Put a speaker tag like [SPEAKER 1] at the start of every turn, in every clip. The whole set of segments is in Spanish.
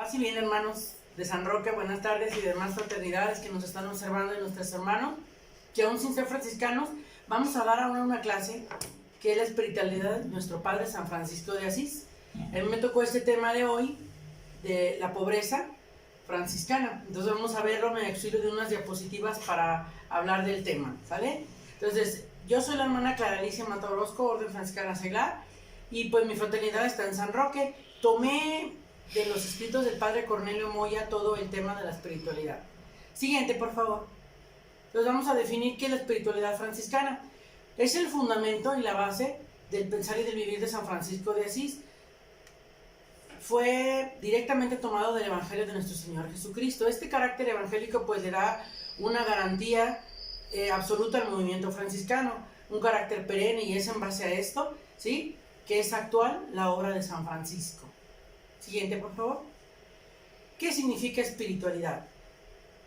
[SPEAKER 1] Así bien, hermanos de San Roque, buenas tardes y demás fraternidades que nos están observando y nuestros hermanos, que aún sin ser franciscanos, vamos a dar ahora una clase que es la espiritualidad de nuestro Padre San Francisco de Asís. A mí me tocó este tema de hoy, de la pobreza franciscana. Entonces vamos a verlo, me auxilio de unas diapositivas para hablar del tema, ¿sale? Entonces, yo soy la hermana Clara Alicia Mata Orozco, Orden Franciscana Seglar, y pues mi fraternidad está en San Roque. Tomé de los escritos del Padre Cornelio Moya todo el tema de la espiritualidad. Siguiente, por favor. Entonces vamos a definir qué es la espiritualidad franciscana. Es el fundamento y la base del pensar y del vivir de San Francisco de Asís. Fue directamente tomado del Evangelio de nuestro Señor Jesucristo. Este carácter evangélico pues le da una garantía absoluta al movimiento franciscano, un carácter perenne, y es en base a esto, ¿sí?, que es actual la obra de San Francisco. Siguiente, por favor. ¿Qué significa espiritualidad?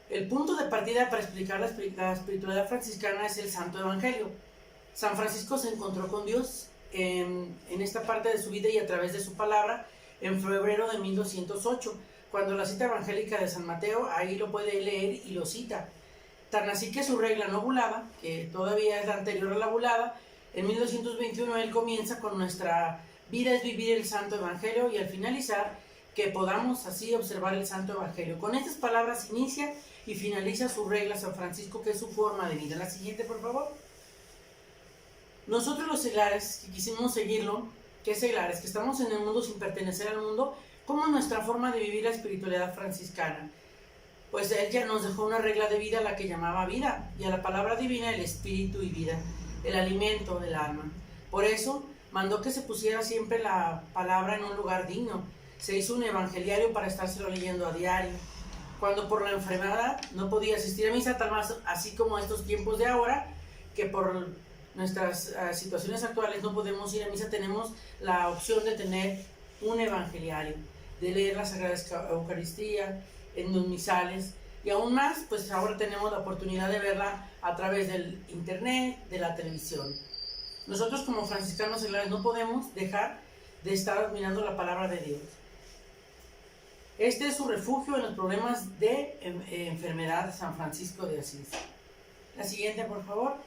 [SPEAKER 1] El punto de partida para explicar la espiritualidad franciscana es el Santo Evangelio. San Francisco se encontró con Dios en esta parte de su vida y a través de su palabra en febrero de 1208, cuando la cita evangélica de San Mateo, ahí lo puede leer y lo cita. Tan así que su regla no bulada, que todavía es la anterior a la bulada, en 1221 él comienza con nuestra vida es vivir el Santo Evangelio, y al finalizar, que podamos así observar el Santo Evangelio. Con estas palabras inicia y finaliza su regla San Francisco, que es su forma de vida. La siguiente, por favor. Nosotros los seglares, que quisimos seguirlo, ¿qué seglares? Que estamos en el mundo sin pertenecer al mundo, ¿cómo es nuestra forma de vivir la espiritualidad franciscana? Pues él ya nos dejó una regla de vida, la que llamaba vida, y a la palabra divina el espíritu y vida, el alimento del alma. Por eso mandó que se pusiera siempre la palabra en un lugar digno. Se hizo un evangeliario para estárselo leyendo a diario. Cuando por la enfermedad no podía asistir a misa, tal más así como estos tiempos de ahora, que por nuestras situaciones actuales no podemos ir a misa, tenemos la opción de tener un evangeliario, de leer la Sagrada Eucaristía en los misales, y aún más, pues ahora tenemos la oportunidad de verla a través del internet, de la televisión. Nosotros como franciscanos seglares no podemos dejar de estar mirando la palabra de Dios. Este es su refugio en los problemas de enfermedad de San Francisco de Asís. La siguiente, por favor.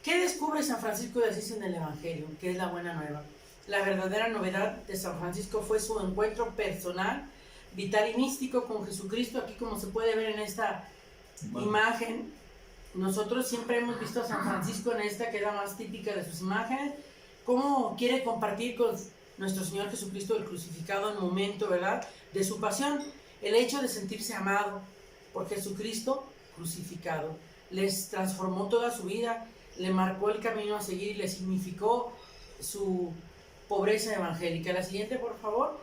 [SPEAKER 1] ¿Qué descubre San Francisco de Asís en el Evangelio? ¿Qué es la buena nueva? La verdadera novedad de San Francisco fue su encuentro personal, vital y místico con Jesucristo. Aquí, como se puede ver en esta imagen, nosotros siempre hemos visto a San Francisco en esta, que es la más típica de sus imágenes, cómo quiere compartir con nuestro Señor Jesucristo el crucificado en el momento, ¿verdad?, de su pasión, el hecho de sentirse amado por Jesucristo crucificado. Les transformó toda su vida, le marcó el camino a seguir y le significó su pobreza evangélica. La siguiente, por favor.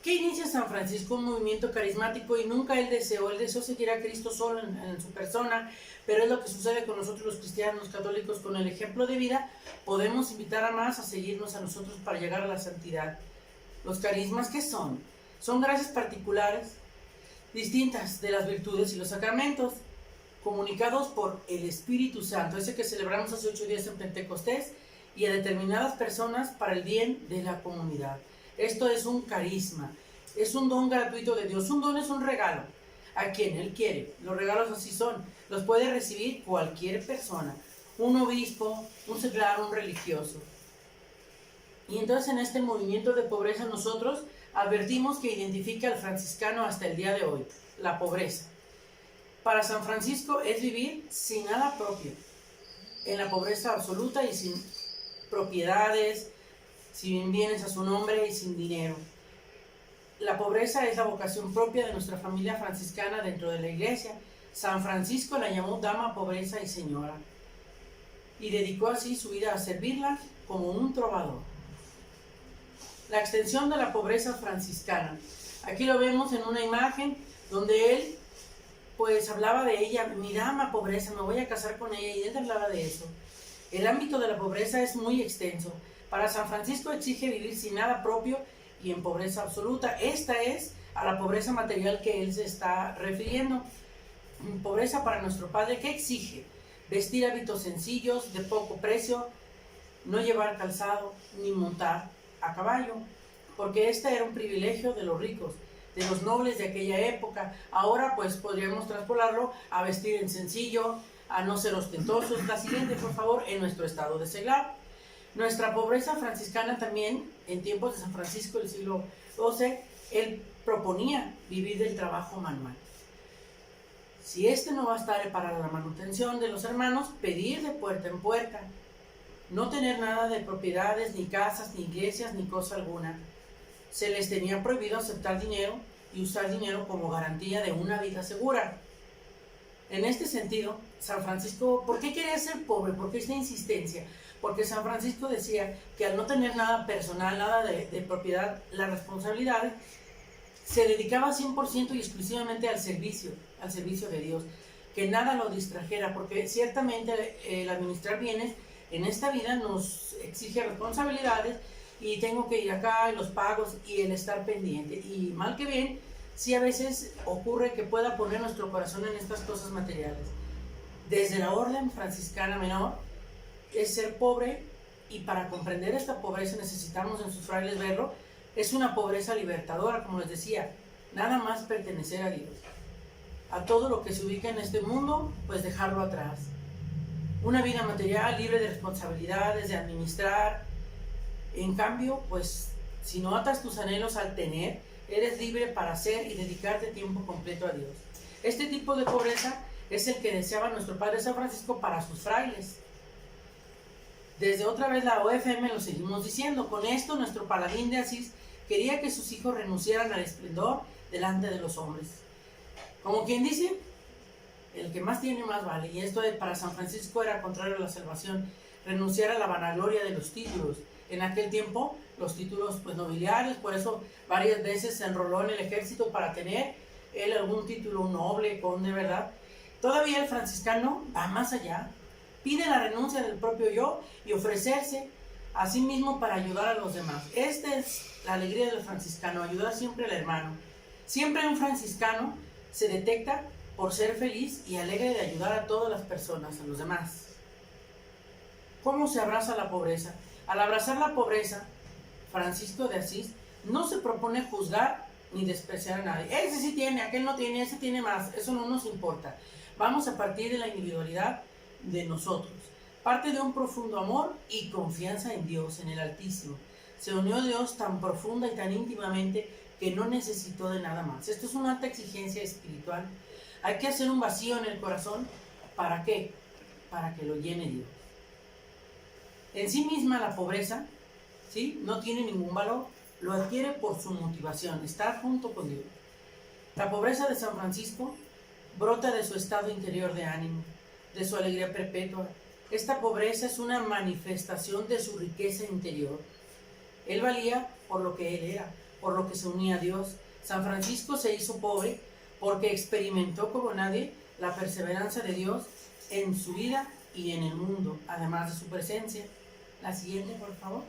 [SPEAKER 1] ¿Qué inicia San Francisco? Un movimiento carismático, y nunca él deseó seguir a Cristo solo en su persona, pero es lo que sucede con nosotros los cristianos católicos. Con el ejemplo de vida podemos invitar a más a seguirnos a nosotros para llegar a la santidad. Los carismas, ¿qué son? Son gracias particulares distintas de las virtudes y los sacramentos, comunicados por el Espíritu Santo, ese que celebramos hace 8 días en Pentecostés, y a determinadas personas para el bien de la comunidad. Esto es un carisma, es un don gratuito de Dios. Un don es un regalo a quien Él quiere. Los regalos así son, los puede recibir cualquier persona, un obispo, un seglar, un religioso. Y entonces en este movimiento de pobreza nosotros advertimos que identifica al franciscano hasta el día de hoy, la pobreza. Para San Francisco es vivir sin nada propio, en la pobreza absoluta y sin propiedades, sin bienes a su nombre y sin dinero. La pobreza es la vocación propia de nuestra familia franciscana dentro de la iglesia. San Francisco la llamó dama, pobreza y señora, y dedicó así su vida a servirla como un trovador. La extensión de la pobreza franciscana. Aquí lo vemos en una imagen donde él pues hablaba de ella, mi dama pobreza, me voy a casar con ella, y él hablaba de eso. El ámbito de la pobreza es muy extenso. Para San Francisco exige vivir sin nada propio y en pobreza absoluta. Esta es a la pobreza material que él se está refiriendo. Pobreza para nuestro Padre, ¿qué exige? Vestir hábitos sencillos, de poco precio, no llevar calzado, ni montar a caballo, porque este era un privilegio de los ricos. de los nobles de aquella época. Ahora pues podríamos traspolarlo a vestir en sencillo, a no ser ostentosos. La siguiente, por favor, en nuestro estado de seglar. Nuestra pobreza franciscana también, en tiempos de San Francisco del siglo XII, él proponía vivir del trabajo manual. Si este no bastare para la manutención de los hermanos, pedir de puerta en puerta. No tener nada de propiedades, ni casas, ni iglesias, ni cosa alguna. Se les tenía prohibido aceptar dinero y usar dinero como garantía de una vida segura. En este sentido, San Francisco, ¿por qué quería ser pobre? ¿Por qué esta insistencia? Porque San Francisco decía que al no tener nada personal, nada de propiedad, la responsabilidad, se dedicaba 100% y exclusivamente al servicio de Dios, que nada lo distrajera, porque ciertamente el administrar bienes en esta vida nos exige responsabilidades y tengo que ir acá, y los pagos y el estar pendiente. Y mal que bien, sí a veces ocurre que pueda poner nuestro corazón en estas cosas materiales. Desde la orden franciscana menor es ser pobre, y para comprender esta pobreza necesitamos en sus frailes verlo. Es una pobreza libertadora, como les decía, nada más pertenecer a Dios. A todo lo que se ubica en este mundo, pues dejarlo atrás. Una vida material libre de responsabilidades, de administrar. En cambio, pues si no atas tus anhelos al tener, eres libre para hacer y dedicarte tiempo completo a Dios. Este tipo de pobreza es el que deseaba nuestro Padre San Francisco para sus frailes. Desde otra vez la OFM lo seguimos diciendo. Con esto nuestro paladín de Asís quería que sus hijos renunciaran al esplendor delante de los hombres. Como quien dice, el que más tiene más vale. Y esto para San Francisco era contrario a la salvación, renunciar a la vanagloria de los títulos. En aquel tiempo los títulos pues nobiliarios, por eso varias veces se enroló en el ejército para tener él algún título, un noble, conde, ¿verdad? Todavía el franciscano va más allá, pide la renuncia del propio yo y ofrecerse a sí mismo para ayudar a los demás. Esta es la alegría del franciscano, ayudar siempre al hermano. Siempre un franciscano se detecta por ser feliz y alegre de ayudar a todas las personas, a los demás. ¿Cómo se abraza la pobreza? Al abrazar la pobreza, Francisco de Asís no se propone juzgar ni despreciar a nadie. Ese sí tiene, aquel no tiene, ese tiene más, eso no nos importa. Vamos a partir de la individualidad de nosotros. Parte de un profundo amor y confianza en Dios, en el Altísimo. Se unió a Dios tan profunda y tan íntimamente que no necesitó de nada más. Esto es una alta exigencia espiritual. Hay que hacer un vacío en el corazón. ¿Para qué? Para que lo llene Dios. En sí misma la pobreza, ¿sí?, no tiene ningún valor. Lo adquiere por su motivación, estar junto con Dios. La pobreza de San Francisco brota de su estado interior de ánimo, de su alegría perpetua. Esta pobreza es una manifestación de su riqueza interior. Él valía por lo que él era, por lo que se unía a Dios. San Francisco se hizo pobre porque experimentó como nadie la perseverancia de Dios en su vida y en el mundo, además de su presencia. La siguiente, por favor.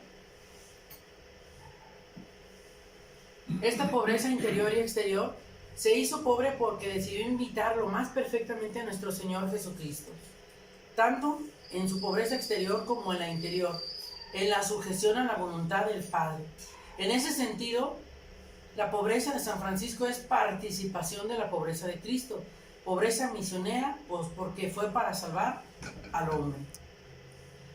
[SPEAKER 1] Esta pobreza interior y exterior se hizo pobre porque decidió imitar lo más perfectamente a nuestro Señor Jesucristo, tanto en su pobreza exterior como en la interior, en la sujeción a la voluntad del Padre. En ese sentido, la pobreza de San Francisco es participación de la pobreza de Cristo, pobreza misionera, pues porque fue para salvar al hombre.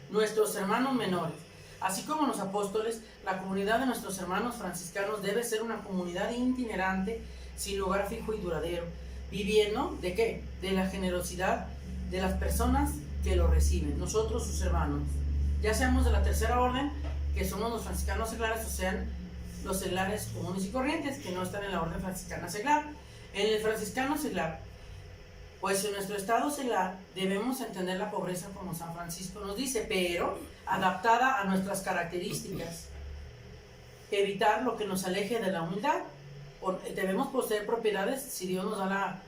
[SPEAKER 1] Nuestros hermanos menores, así como los apóstoles, la comunidad de nuestros hermanos franciscanos debe ser una comunidad itinerante, sin lugar fijo y duradero, viviendo ¿de qué? De la generosidad de las personas que lo reciben, nosotros sus hermanos, ya seamos de la tercera orden, que somos los franciscanos seglares, o sean los seglares comunes y corrientes, que no están en la orden franciscana seglar. En el franciscano seglar, pues en nuestro estado seglar debemos entender la pobreza como San Francisco nos dice, pero adaptada a nuestras características. Evitar lo que nos aleje de la humildad. Debemos poseer propiedades si Dios nos da la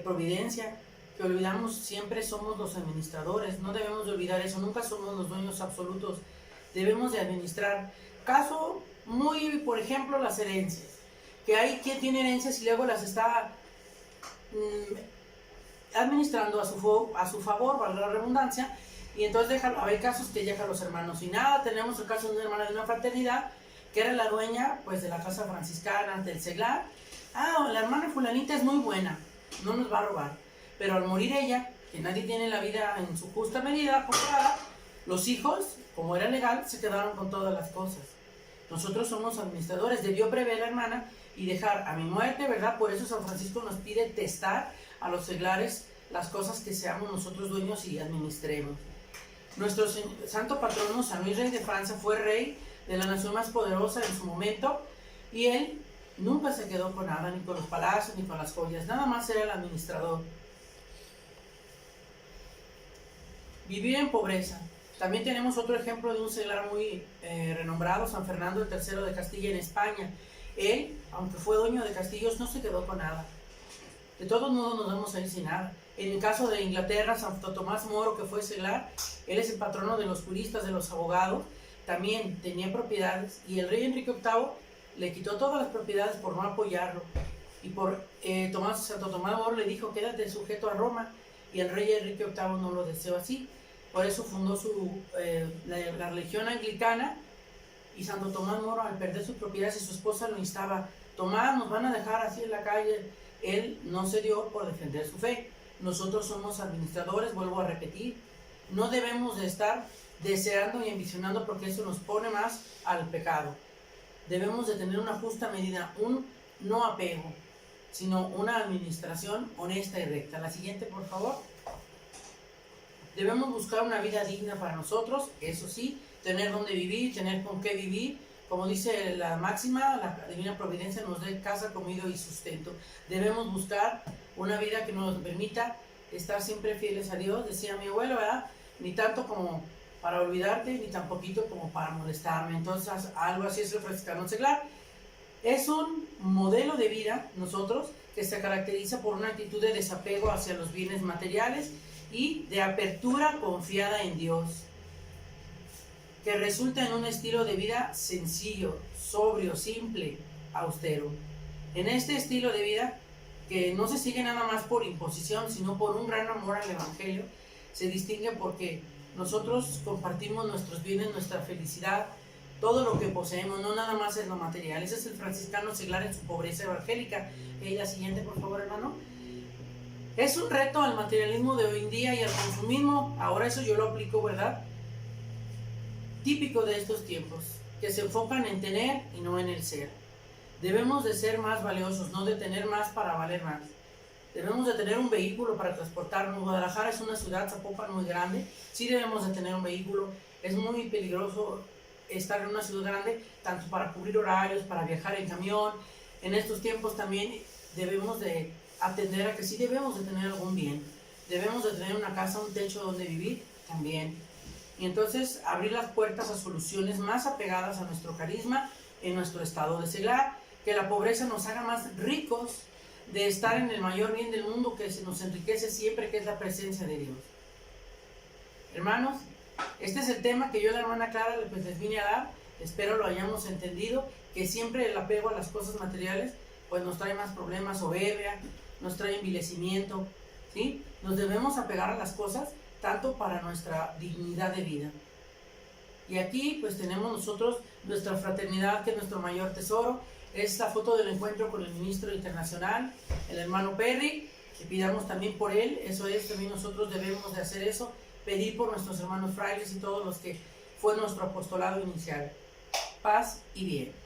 [SPEAKER 1] providencia, que olvidamos siempre somos los administradores, no debemos de olvidar eso, nunca somos los dueños absolutos, debemos de administrar. Caso muy, por ejemplo, las herencias, que hay quien tiene herencias y luego las está administrando a su favor, valga la redundancia, y entonces hay casos que dejan a los hermanos sin nada. Tenemos el caso de una hermana de una fraternidad que era la dueña pues de la casa franciscana del seglar, la hermana fulanita es muy buena, no nos va a robar. Pero al morir ella, que nadie tiene la vida en su justa medida, comprada, los hijos, como era legal, se quedaron con todas las cosas. Nosotros somos administradores, debió prever la hermana y dejar a mi muerte, ¿verdad? Por eso San Francisco nos pide testar a los seglares las cosas que seamos nosotros dueños y administremos. Nuestro santo patrono, San Luis, rey de Francia, fue rey de la nación más poderosa en su momento, y él nunca se quedó con nada, ni con los palacios, ni con las joyas, nada más era el administrador. Vivir en pobreza. También tenemos otro ejemplo de un seglar muy renombrado, San Fernando III de Castilla en España. Él, aunque fue dueño de castillos, no se quedó con nada. De todos modos nos vamos a ir sin nada. En el caso de Inglaterra, Santo Tomás Moro, que fue seglar, él es el patrono de los juristas, de los abogados, también tenía propiedades, y el rey Enrique VIII le quitó todas las propiedades por no apoyarlo. Y por Santo Tomás Moro le dijo, quédate sujeto a Roma, y el rey Enrique VIII no lo deseó así. Por eso fundó la religión anglicana, y Santo Tomás Moro, al perder sus propiedades, y su esposa lo instaba, Tomás, nos van a dejar así en la calle. Él no se dio por defender su fe. Nosotros somos administradores, vuelvo a repetir, no debemos de estar deseando y ambicionando, porque eso nos pone más al pecado. Debemos de tener una justa medida, un no apego, sino una administración honesta y recta. La siguiente, por favor. Debemos buscar una vida digna para nosotros, eso sí, tener dónde vivir, tener con qué vivir. Como dice la máxima, la divina providencia nos dé casa, comida y sustento. Debemos buscar una vida que nos permita estar siempre fieles a Dios. Decía mi abuelo, ¿verdad? Ni tanto como para olvidarte, ni tan poquito como para molestarme. Entonces, algo así es el franciscano seglar. Es un modelo de vida, nosotros, que se caracteriza por una actitud de desapego hacia los bienes materiales y de apertura confiada en Dios, que resulta en un estilo de vida sencillo, sobrio, simple, austero. En este estilo de vida, que no se sigue nada más por imposición, sino por un gran amor al Evangelio, se distingue porque nosotros compartimos nuestros bienes, nuestra felicidad, todo lo que poseemos, no nada más es lo material. Ese es el franciscano seglar en su pobreza evangélica. La siguiente, por favor, hermano. Es un reto al materialismo de hoy en día y al consumismo. Ahora eso yo lo aplico, ¿verdad? Típico de estos tiempos, que se enfocan en tener y no en el ser. Debemos de ser más valiosos, no de tener más para valer más. Debemos de tener un vehículo para transportarnos. Guadalajara es una ciudad, Zapopan, muy grande. Sí debemos de tener un vehículo. Es muy peligroso estar en una ciudad grande, tanto para cubrir horarios, para viajar en camión. En estos tiempos también debemos de atender a que sí debemos de tener algún bien. Debemos de tener una casa, un techo donde vivir también. Y entonces abrir las puertas a soluciones más apegadas a nuestro carisma en nuestro estado de seglar. Que la pobreza nos haga más ricos de estar en el mayor bien del mundo, que se nos enriquece siempre, que es la presencia de Dios. Hermanos, este es el tema que yo, la hermana Clara, les vine a dar. Espero lo hayamos entendido, que siempre el apego a las cosas materiales pues nos trae más problemas, soberbia, nos trae envilecimiento, ¿sí? Nos debemos apegar a las cosas tanto para nuestra dignidad de vida. Y aquí pues tenemos nosotros nuestra fraternidad, que es nuestro mayor tesoro. Es la foto del encuentro con el ministro internacional, el hermano Perry, que pidamos también por él. Eso es, también nosotros debemos de hacer eso, pedir por nuestros hermanos frailes y todos los que fue nuestro apostolado inicial. Paz y bien.